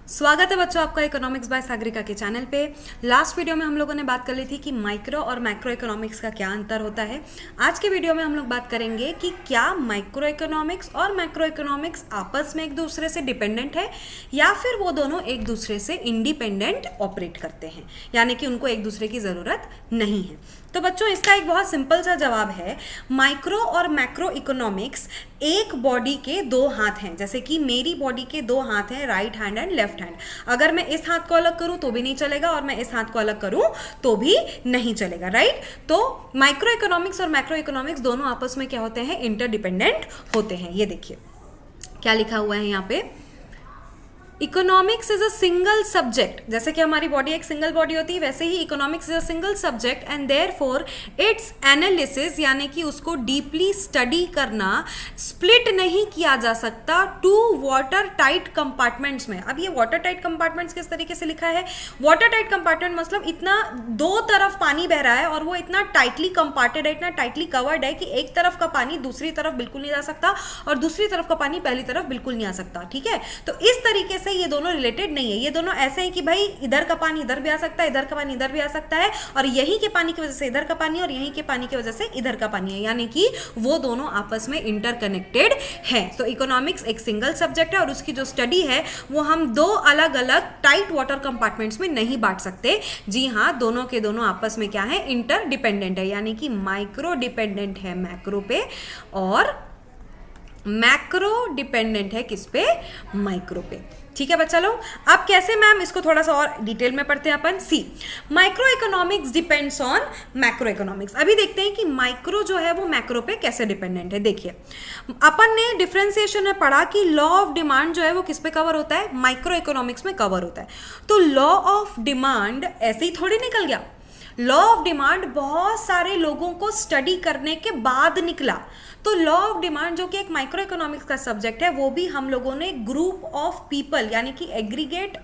स्वागत है बच्चों आपका इकोनॉमिक्स बाय सागरिका के चैनल पे। लास्ट वीडियो में हम लोगों ने बात कर ली थी कि माइक्रो और मैक्रो इकोनॉमिक्स का क्या अंतर होता है। आज के वीडियो में हम लोग बात करेंगे कि क्या माइक्रो इकोनॉमिक्स और मैक्रो इकोनॉमिक्स आपस में एक दूसरे से डिपेंडेंट है या फिर वो दोनों एक दूसरे से इंडिपेंडेंट ऑपरेट करते हैं, यानी कि उनको एक दूसरे की ज़रूरत नहीं है। तो बच्चों इसका एक बहुत सिंपल सा जवाब है, माइक्रो और मैक्रो इकोनॉमिक्स एक बॉडी के दो हाथ हैं। जैसे कि मेरी बॉडी के दो हाथ हैं, right hand and left hand. अगर मैं इस हाथ को अलग करूं तो भी नहीं चलेगा और मैं इस हाथ को अलग करूं तो भी नहीं चलेगा, राइट। तो माइक्रो इकोनॉमिक्स और मैक्रो इकोनॉमिक्स दोनों आपस में क्या होते हैं, इंटरडिपेंडेंट होते हैं। ये देखिए क्या लिखा हुआ है यहाँ पे, economics is a single subject. जैसे कि हमारी बॉडी एक सिंगल बॉडी होती है, वैसे ही economics is a single subject and therefore its analysis, यानी कि उसको डीपली स्टडी करना, स्प्लिट नहीं किया जा सकता टू वाटर टाइट कंपार्टमेंट्स में। अब ये वाटर टाइट कंपार्टमेंट्स किस तरीके से लिखा है, वाटर टाइट कंपार्टमेंट मतलब इतना दो तरफ पानी बह रहा है और वो इतना टाइटली कंपार्टेड है, इतना टाइटली कवर्ड है कि एक तरफ का पानी दूसरी तरफ बिल्कुल नहीं जा सकता और दूसरी तरफ का पानी पहली तरफ बिल्कुल नहीं आ सकता, ठीक है। तो इस तरीके से ये दोनों रिलेटेड नहीं है, ये दोनों ऐसे हैं कि भाई इधर का पानी इधर भी आ सकता है, इधर का पानी इधर भी आ सकता है और यहीं के पानी की वजह से इधर का पानी और यहीं के पानी की वजह से इधर का पानी है, यानी कि वो दोनों आपस में इंटरकनेक्टेड है। तो इकोनॉमिक्स एक सिंगल सब्जेक्ट है और उसकी जो स्टडी है वो हम दो अलग अलग टाइट वाटर कंपार्टमेंट्स में नहीं बांट सकते। जी हाँ, दोनों के दोनों आपस में क्या है, इंटरडिपेंडेंट है, यानी कि माइक्रो डिपेंडेंट है मैक्रो पे और मैक्रो डिपेंडेंट है किस पे, माइक्रो पे। ठीक है बच्चा लोग, अब कैसे मैम, इसको थोड़ा सा और डिटेल में पढ़ते हैं अपन। See micro economics depends on macro economics. अभी देखते हैं कि माइक्रो जो है वो मैक्रो पे कैसे डिपेंडेंट है। देखिए अपन ने डिफरेंशिएशन में पढ़ा कि लॉ ऑफ डिमांड जो है वो किस पे कवर होता है, माइक्रो इकोनॉमिक्स में कवर होता है। तो लॉ ऑफ डिमांड ऐसे ही थोड़ी निकल गया, लॉ ऑफ डिमांड बहुत सारे लोगों को स्टडी करने के बाद निकला। तो लॉ ऑफ डिमांड जो कि एक माइक्रो इकोनॉमिक्स का सब्जेक्ट है, वो भी हम लोगों ने ग्रुप ऑफ पीपल यानी कि एग्रीगेट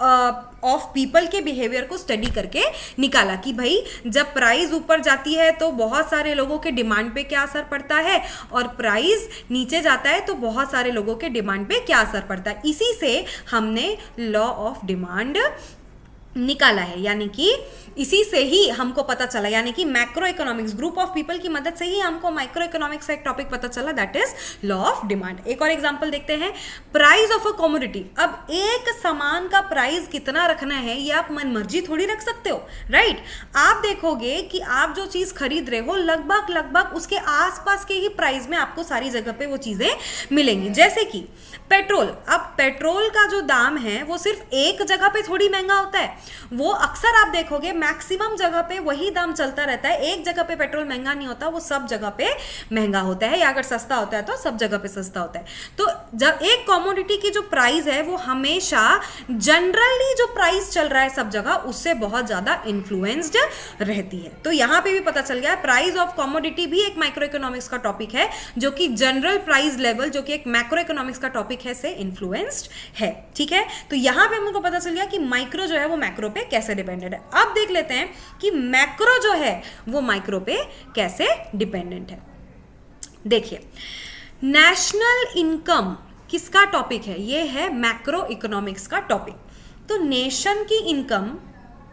ऑफ पीपल के बिहेवियर को स्टडी करके निकाला कि भाई जब प्राइस ऊपर जाती है तो बहुत सारे लोगों के डिमांड पे क्या असर पड़ता है और प्राइस नीचे जाता है तो बहुत सारे लोगों के डिमांड पे क्या असर पड़ता है। इसी से हमने लॉ ऑफ डिमांड निकाला है, यानी कि इसी से ही हमको पता चला, यानी कि macro economics group of people की मदद से ही हमको माइक्रो इकोनॉमिक्स का एक टॉपिक पता चला, that is law of demand. एक और एग्जांपल देखते हैं, प्राइस ऑफ अ कमोडिटी। अब एक सामान का प्राइस कितना रखना है ये आप मनमर्जी थोड़ी रख सकते हो, राइट। आप देखोगे कि आप जो चीज खरीद रहे हो लगभग उसके आसपास के ही प्राइस में आपको सारी जगह पे वो चीजें मिलेंगी। जैसे कि पेट्रोल, अब पेट्रोल का जो दाम है वो सिर्फ एक जगह पे थोड़ी महंगा होता है, वो अक्सर आप देखोगे मैक्सिमम जगह पे वही दाम चलता रहता है। एक जगह पे पेट्रोल महंगा नहीं होता, वो सब जगह पे महंगा होता है, या अगर सस्ता होता है तो सब जगह पे सस्ता होता है। तो जब एक कमोडिटी की जो प्राइस है वो हमेशा जनरली जो प्राइस चल रहा है सब जगह उससे बहुत ज्यादा इन्फ्लुएंस्ड रहती है। तो यहां पे भी पता चल गया प्राइस ऑफ कमोडिटी भी एक माइक्रो इकोनॉमिक्स का टॉपिक है, जो कि जनरल प्राइस लेवल जो कि एक मैक्रो इकोनॉमिक्स का टॉपिक है से इन्फ्लुएंस्ड है, ठीक है। तो यहां पे हमको पता चल गया कि माइक्रो जो है वो मैक्रो पे कैसे डिपेंडेंट है। अब देख लेते हैं कि मैक्रो जो है वो माइक्रो पे कैसे डिपेंडेंट है। देखिए नेशनल इनकम किसका टॉपिक है, ये है मैक्रो इकोनॉमिक्स का टॉपिक। तो नेशन की इनकम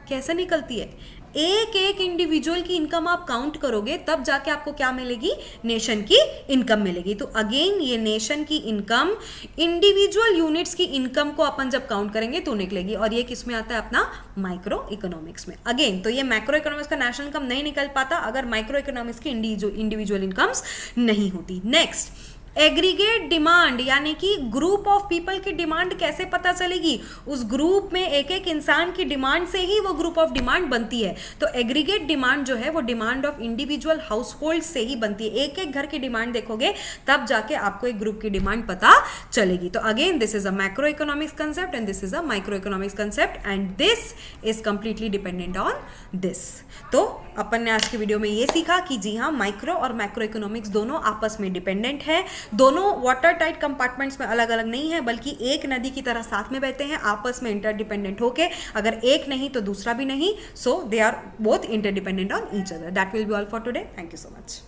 कैसे निकलती है, एक एक इंडिविजुअल की इनकम आप काउंट करोगे तब जाके आपको क्या मिलेगी, नेशन की इनकम मिलेगी। तो अगेन ये नेशन की इनकम इंडिविजुअल यूनिट्स की इनकम को अपन जब काउंट करेंगे तो निकलेगी, और ये किस में आता है, अपना माइक्रो इकोनॉमिक्स में। अगेन तो ये मैक्रो इकोनॉमिक्स का नेशनल इनकम नहीं निकल पाता अगर माइक्रो इकोनॉमिक्स की इंडिविजुअल इनकम्स नहीं होती। नेक्स्ट एग्रीगेट डिमांड, यानी कि ग्रुप ऑफ पीपल की डिमांड कैसे पता चलेगी, उस ग्रुप में एक एक इंसान की डिमांड से ही वो ग्रुप ऑफ डिमांड बनती है। तो एग्रीगेट डिमांड जो है वो demand of individual house hold से ही बनती है। एक एक घर की डिमांड देखोगे तब जाके आपको एक ग्रुप की डिमांड पता चलेगी। तो again this is a macro economics concept and this is a micro economics concept and this is completely dependent on this. तो अपन ने आज की वीडियो में ये सीखा कि जी हाँ, माइक्रो और मैक्रो इकोनॉमिक्स दोनों आपस में डिपेंडेंट है, दोनों वाटर टाइट कंपार्टमेंट्स में अलग अलग नहीं है बल्कि एक नदी की तरह साथ में बहते हैं, आपस में इंटरडिपेंडेंट होके, अगर एक नहीं तो दूसरा भी नहीं, so they are both interdependent on each other. That will be all for today, thank you so much.